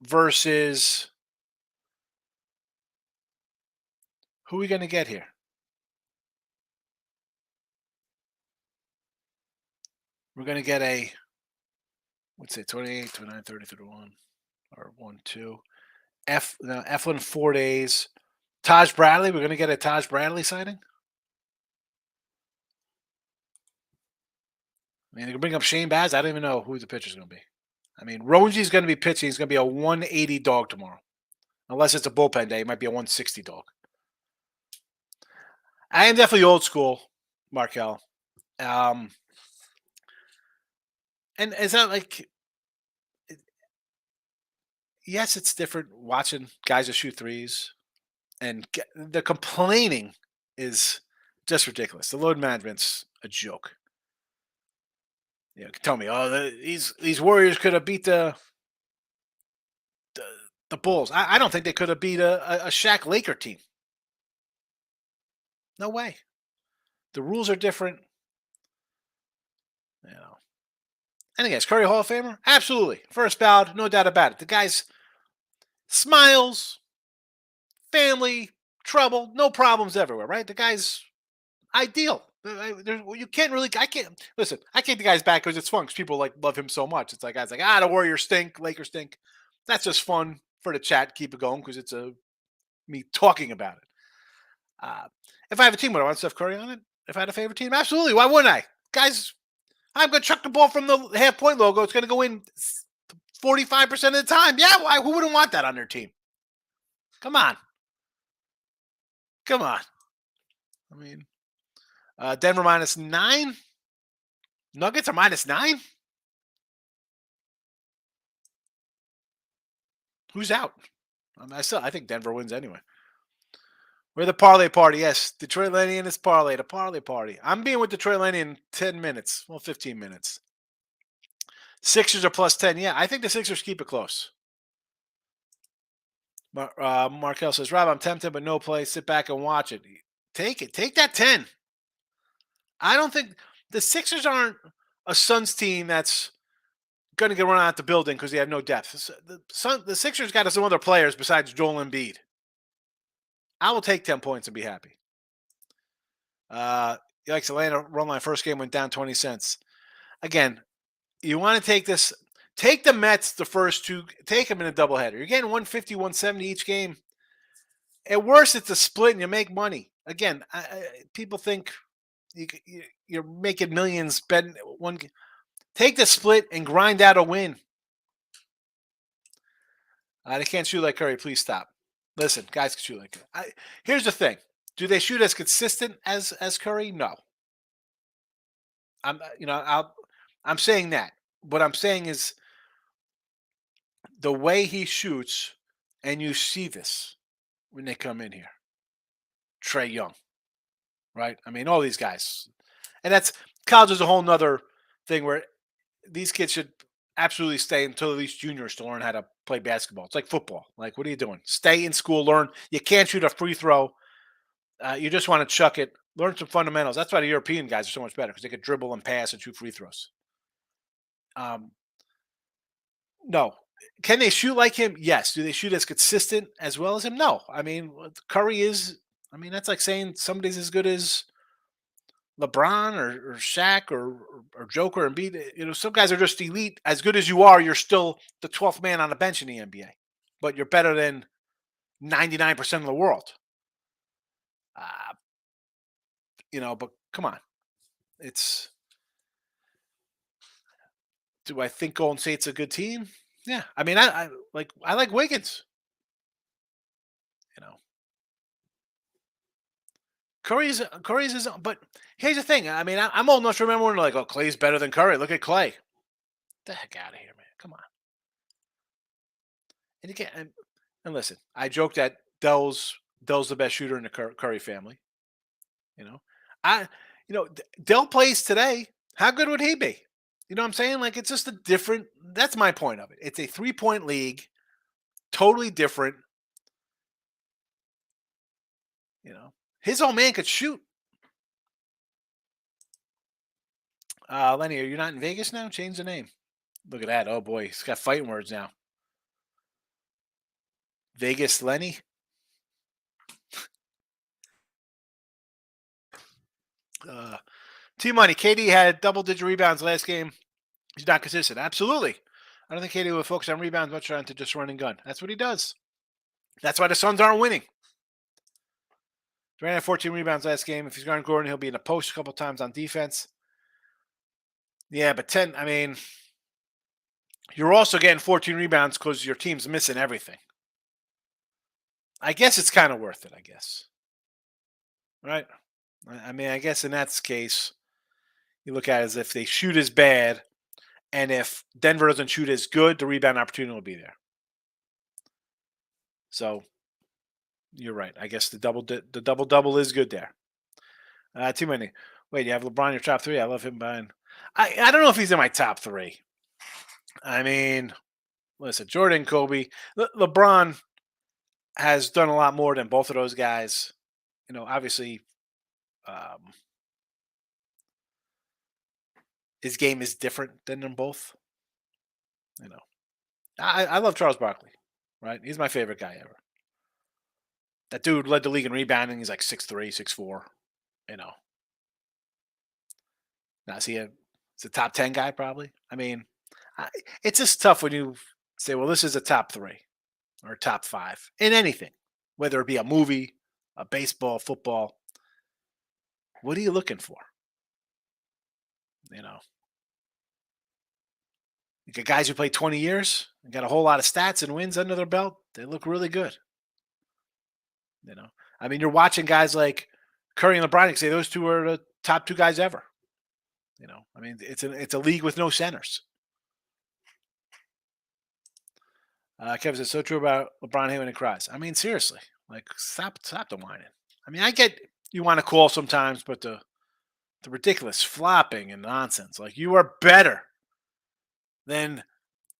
versus who are we going to get here? We're going to get let's say 28, 29, 30, 31, or 1, 2. Eflin 4 days. Taj Bradley, we're going to get a Taj Bradley signing? I mean, they can bring up Shane Baz. I don't even know who the pitcher's going to be. I mean, Roansy's going to be pitching. He's going to be a 180 dog tomorrow. Unless it's a bullpen day, it might be a 160 dog. I am definitely old school, Markel. And is that like yes, it's different watching guys that shoot threes, and the complaining is just ridiculous. The load management's a joke. Tell me, oh, these Warriors could have beat the, the Bulls. I don't think they could have beat a Shaq Laker team. No way. The rules are different. You know. And again, is Curry a Hall of Famer? Absolutely. First ballot, no doubt about it. The guy's smiles, family, trouble, no problems everywhere, right? The guy's ideal. You can't really. I can't listen. I can't the guy's back because it's fun. Because people love him so much. It's like guys like the Warriors stink, Lakers stink. That's just fun for the chat. Keep it going because it's a me talking about it. Uh, if I have a team, would I want Steph Curry on it? If I had a favorite team, absolutely. Why wouldn't I? Guys, I'm going to chuck the ball from the half point logo. It's going to go in 45% of the time. Yeah, why? Who wouldn't want that on their team? Come on. Come on. I mean, Denver -9. Nuggets are -9. Who's out? I think Denver wins anyway. We're the parlay party. Yes, Detroit Lenny and his parlay. The parlay party. I'm being with Detroit Lenny in 10 minutes. Well, 15 minutes. Sixers are +10. Yeah, I think the Sixers keep it close. Markel says, Rob, I'm tempted, but no play. Sit back and watch it. Take it. Take that 10. I don't think the Sixers aren't a Suns team that's going to get run out the building because they have no depth. The Sixers got some other players besides Joel Embiid. I will take 10 points and be happy. He likes Atlanta run line first game went down 20 cents. Again, you want to take this. Take the Mets the first two. Take them in a doubleheader. You're getting 150, 170 each game. At worst, it's a split and you make money. Again, people think you're making millions betting one. Take the split and grind out a win. They can't shoot like Curry. Please stop. Listen, guys can shoot like Curry. Here's the thing: do they shoot as consistent as Curry? No. I'm saying that. What I'm saying is the way he shoots, and you see this when they come in here. Trey Young, right? I mean, all these guys, and that's college is a whole nother thing where these kids should absolutely stay until at least juniors to learn how to play basketball. It's like football. Like, what are you doing? Stay in school, learn. You can't shoot a free throw. You just want to chuck it. Learn some fundamentals. That's why the European guys are so much better because they could dribble and pass and shoot free throws. No. Can they shoot like him? Yes. Do they shoot as consistent as well as him? No. I mean, Curry is. I mean, that's like saying somebody's as good as LeBron or Shaq or Joker and beat. Some guys are just elite. As good as you are, you're still the 12th man on the bench in the NBA, but you're better than 99% of the world. But come on, it's. Do I think Golden State's a good team? Yeah, I mean, I like Wiggins. You know, Curry's his. But here's the thing. I mean, I'm old enough to remember when like, oh, Clay's better than Curry. Look at Clay. Get the heck out of here, man. Come on. And again, and listen, I joke that Dell's the best shooter in the Curry family. You know, I Dell plays today. How good would he be? You know what I'm saying? Like it's just a different. That's my point of it. It's a 3-point league, totally different. His old man could shoot. Lenny, are you not in Vegas now? Change the name. Look at that. Oh boy, he's got fighting words now. Vegas Lenny. T Money. KD had double-digit rebounds last game. He's not consistent. Absolutely. I don't think KD will focus on rebounds much trying to just run and gun. That's what he does. That's why the Suns aren't winning. Durant had 14 rebounds last game. If he's guarding Gordon, he'll be in the post a couple times on defense. Yeah, but 10, I mean, you're also getting 14 rebounds because your team's missing everything. I guess it's kind of worth it, I guess. Right? I mean, I guess in that case, you look at it as if they shoot as bad, and if Denver doesn't shoot as good, the rebound opportunity will be there. So you're right. I guess the double double is good there. Too many. Wait, you have LeBron in your top three. I love him behind. I don't know if he's in my top three. I mean, listen, Jordan, Kobe, LeBron has done a lot more than both of those guys. Obviously, um, his game is different than them both. You know, I love Charles Barkley, right? He's my favorite guy ever. That dude led the league in rebounding. He's like 6'3", 6'4". You know, now is he he's a top 10 guy probably? I mean, I, it's just tough when you say, well, this is a top three or top five in anything, whether it be a movie, a baseball, football. What are you looking for? You know, you got guys who play 20 years and got a whole lot of stats and wins under their belt. They look really good. You know, I mean, you're watching guys like Curry and LeBron. You say those two are the top two guys ever. I mean, it's a league with no centers. Kevin says so true about LeBron Hammond and cries. I mean, seriously, like stop the whining. I mean, I get you want to call sometimes, but the ridiculous flopping and nonsense. Like you are better than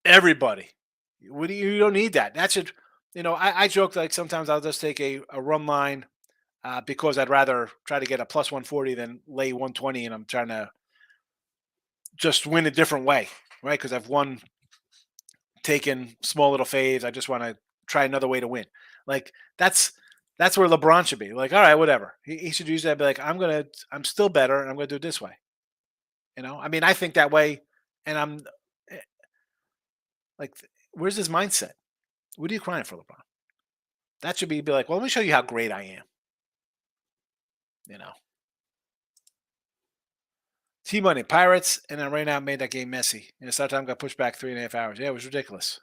everybody. What do you don't need that. That should I joke like sometimes I'll just take a run line because I'd rather try to get a plus 140 than lay 120, and I'm trying to just win a different way, right? Because I've won taking small little faves. I just want to try another way to win. Like that's where LeBron should be. Like, all right, whatever. He should use that. Be like, I'm still better, and I'm gonna do it this way. I mean, I think that way, and I'm eh, like, where's his mindset? What are you crying for, LeBron? That should be like, well, let me show you how great I am. You know, T Money Pirates, and then right now made that game messy. And start time got pushed back 3.5 hours. Yeah, it was ridiculous.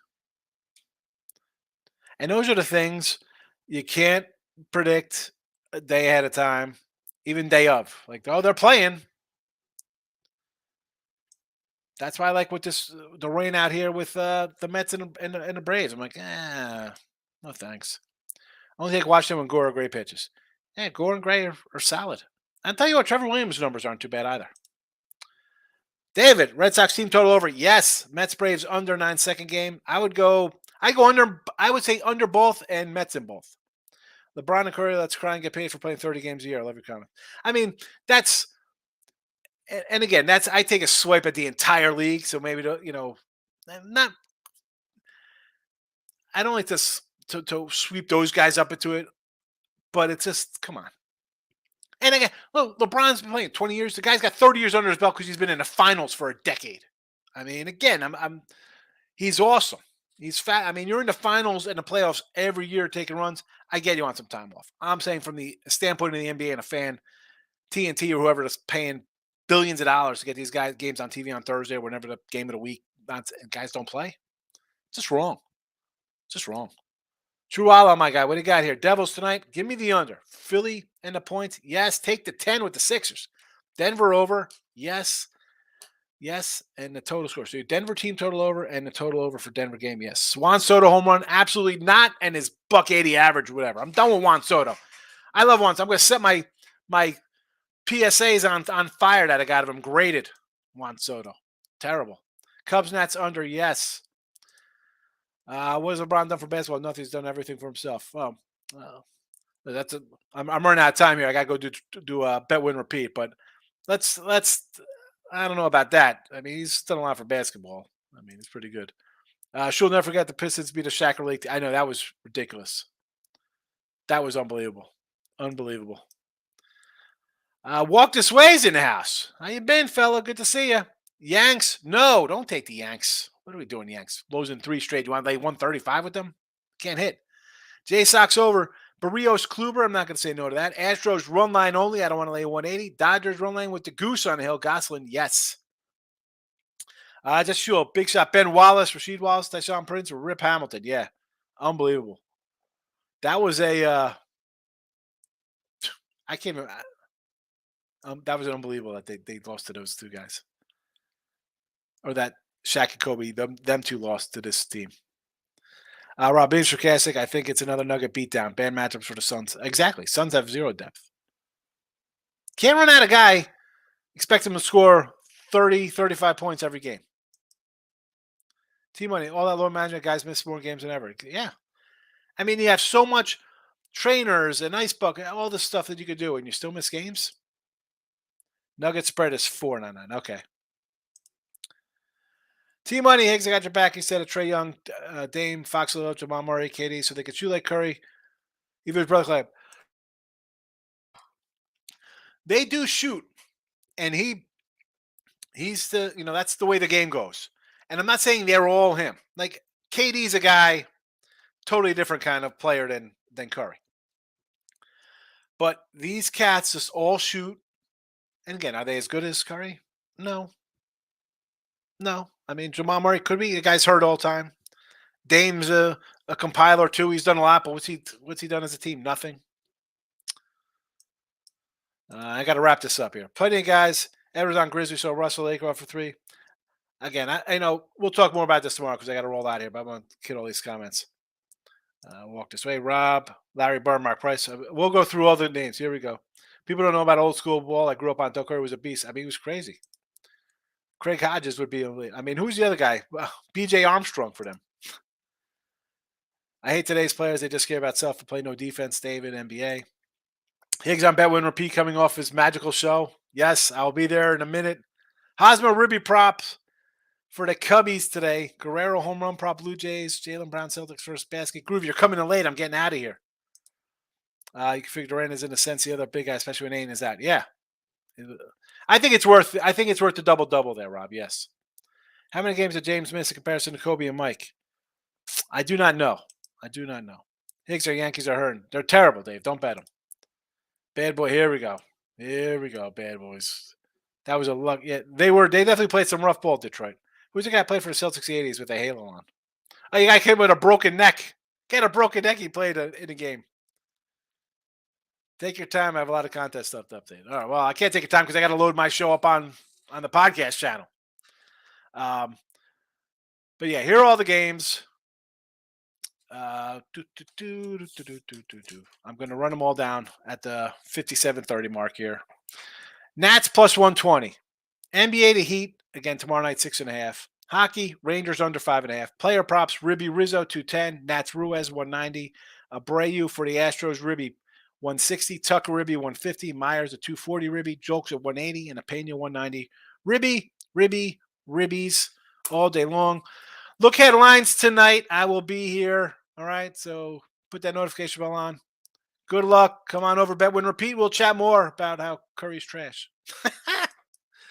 And those are the things you can't predict a day ahead of time, even day of. Like, oh, they're playing. That's why I like with the rain out here with the Mets and the Braves. I'm like, no thanks. Only take watch them when Gore or Gray pitches. Yeah, Gore and Gray are solid. I'll tell you what, Trevor Williams' numbers aren't too bad either. David, Red Sox team total over. Yes, Mets Braves under 9 second game. I go under. I would say under both and Mets in both. LeBron and Curry, let's cry and get paid for playing 30 games a year. I love your comment. I mean, that's and again, that's I take a swipe at the entire league. So maybe not. I don't like to sweep those guys up into it, but it's just come on. And again, look, LeBron's been playing 20 years. The guy's got 30 years under his belt because he's been in the finals for a decade. I mean, again, he's awesome. He's fat. I mean, you're in the finals and the playoffs every year taking runs. I get you want some time off. I'm saying from the standpoint of the NBA and a fan, TNT or whoever is paying billions of dollars to get these guys games on TV on Thursday or whenever the game of the week, guys don't play. Just wrong. Just wrong. True Allah, my guy. What do you got here? Devils tonight. Give me the under. Philly and the points. Yes. Take the 10 with the Sixers. Denver over. Yes. Yes. And the total score. So your Denver team total over and the total over for Denver game. Yes. Juan Soto home run. Absolutely not. And his $180 average, whatever. I'm done with Juan Soto. I love Juan. So I'm going to set my PSAs on fire that I got of him. Graded Juan Soto. Terrible. Cubs Nats under. Yes. What has LeBron done for basketball? Nothing. He's done everything for himself. I'm running out of time here. I got to go do a bet win repeat. But let's. I don't know about that. I mean, he's done a lot for basketball. I mean, it's pretty good. She'll never forget the Pistons beat the Shacker League. I know that was ridiculous. That was unbelievable. Unbelievable. Walk this way's in the house. How you been, fella? Good to see you. Yanks? No, don't take the Yanks. What are we doing, Yanks? Losing 3 straight. You want to lay 135 with them? Can't hit. J Sox over. Barrios Kluber. I'm not going to say no to that. Astros run line only. I don't want to lay 180. Dodgers run line with the goose on the hill. Gosselin, yes. Just sure. Big shot. Ben Wallace, Rasheed Wallace, Tyshawn Prince, or Rip Hamilton. Yeah. Unbelievable. That was a I can't remember. That was unbelievable that they lost to those two guys. Or that Shaq and Kobe, them two lost to this team. Rob, being sarcastic, I think it's another Nugget beatdown. Bad matchups for the Suns. Exactly. Suns have zero depth. Can't run out a guy, expect him to score 30, 35 points every game. T-Money, all that low management guys miss more games than ever. Yeah. I mean, you have so much trainers and ice bucket, all this stuff that you could do, and you still miss games? Nugget spread is 4.99. Okay. T-Money, Higgs, I got your back. He said of Trey Young, Dame, Fox, Jamal Murray, KD, so they could shoot like Curry. Even his brother Clay. They do shoot, and he's the that's the way the game goes. And I'm not saying they're all him. Like KD's a guy, totally different kind of player than Curry. But these cats just all shoot. And again, are they as good as Curry? No. No. I mean, Jamal Murray could be. The guy's hurt all the time. Dame's a compiler too. He's done a lot, but what's he done as a team? Nothing. I got to wrap this up here. Plenty of guys. Edwards on Grizzlies, so Russell Laker for 3. Again, I know we'll talk more about this tomorrow because I got to roll out here, but I'm going to get all these comments. Walk this way. Rob, Larry Bird, Mark Price. We'll go through all the names. Here we go. People don't know about old school ball. I grew up on Doug Curry was a beast. I mean, he was crazy. Craig Hodges would be elite. I mean, who's the other guy? Well, B.J. Armstrong for them. I hate today's players. They just care about self and play no defense. David, NBA. Higgs on Bet Win Repeat coming off his magical show. Yes, I'll be there in a minute. Hosmer Ribby props for the Cubbies today. Guerrero home run prop Blue Jays. Jaylen Brown Celtics first basket. Groove, you're coming in late. I'm getting out of here. You can figure Durant is in a sense the other big guy, especially when Aiden is out. Yeah. I think it's worth the double there, Rob. Yes. How many games did James miss in comparison to Kobe and Mike? I do not know. Higgs or Yankees are hurting. They're terrible, Dave. Don't bet them. Bad boy. Here we go. Bad boys. That was a luck. Yeah, they definitely played some rough ball, Detroit. Who's the guy played for the Celtics in the 80s with a halo on? Oh, you guy came with a broken neck. Get a broken neck. He played in a game. Take your time. I have a lot of contest stuff to update. All right. Well, I can't take your time because I got to load my show up on the podcast channel. But yeah, here are all the games. I'm going to run them all down at the 57:30 mark here. Nats plus 120. NBA to Heat again tomorrow night 6.5. Hockey Rangers under 5.5. Player props Ribby Rizzo 210. Nats Ruiz 190. Abreu for the Astros Ribby 160. Tucker Ribby 150. Myers at 240 Ribby. Jokes at 180 and Pena 190. Ribbies all day long. Look headlines tonight. I will be here. All right. So put that notification bell on. Good luck. Come on over. Bet Win Repeat. We'll chat more about how Curry's trash.